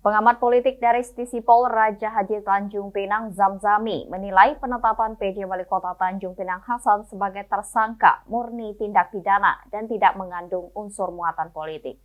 Pengamat politik dari Stisipol Raja Haji Tanjung Pinang Zamzami menilai penetapan PJ Wali Kota Tanjung Pinang Hasan sebagai tersangka murni tindak pidana dan tidak mengandung unsur muatan politik.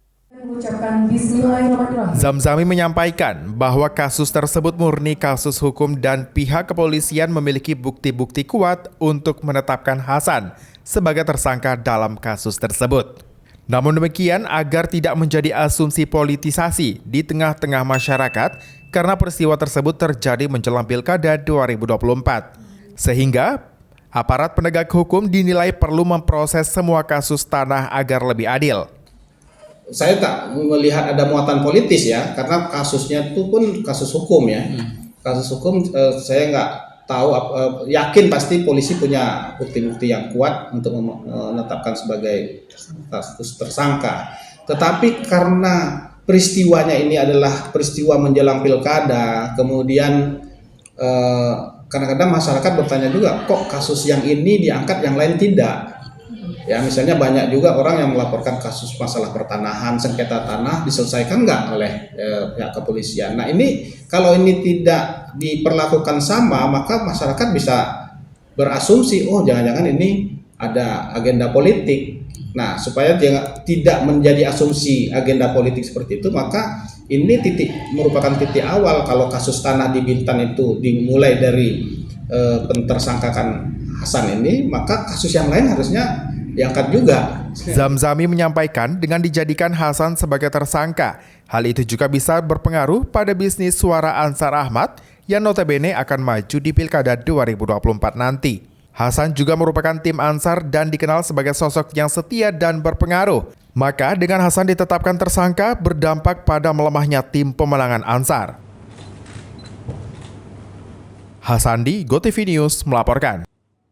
Zamzami menyampaikan bahwa kasus tersebut murni kasus hukum dan pihak kepolisian memiliki bukti-bukti kuat untuk menetapkan Hasan sebagai tersangka dalam kasus tersebut. Namun demikian, agar tidak menjadi asumsi politisasi di tengah-tengah masyarakat karena peristiwa tersebut terjadi menjelang Pilkada 2024. Sehingga aparat penegak hukum dinilai perlu memproses semua kasus tanah agar lebih adil. Saya tak melihat ada muatan politis ya, karena kasusnya itu pun kasus hukum ya. Kasus hukum saya nggak tahu, yakin pasti polisi punya bukti-bukti yang kuat untuk menetapkan sebagai status tersangka. Tetapi karena peristiwanya ini adalah peristiwa menjelang pilkada, kemudian kadang-kadang masyarakat bertanya juga, kok kasus yang ini diangkat yang lain tidak? Ya, misalnya banyak juga orang yang melaporkan kasus masalah pertanahan, sengketa tanah diselesaikan nggak oleh pihak kepolisian. Nah ini kalau ini tidak diperlakukan sama, maka masyarakat bisa berasumsi, oh jangan-jangan ini ada agenda politik. Nah supaya tidak menjadi asumsi agenda politik seperti itu, maka ini merupakan titik awal kalau kasus tanah di Bintan itu dimulai dari pentersangkakan Hasan ini, maka kasus yang lain harusnya diangkat juga. Zamzami menyampaikan dengan dijadikan Hasan sebagai tersangka, hal itu juga bisa berpengaruh pada bisnis suara Ansar Ahmad yang notabene akan maju di Pilkada 2024 nanti. Hasan juga merupakan tim Ansar dan dikenal sebagai sosok yang setia dan berpengaruh. Maka dengan Hasan ditetapkan tersangka berdampak pada melemahnya tim pemenangan Ansar. Hasandi, GoTV News melaporkan.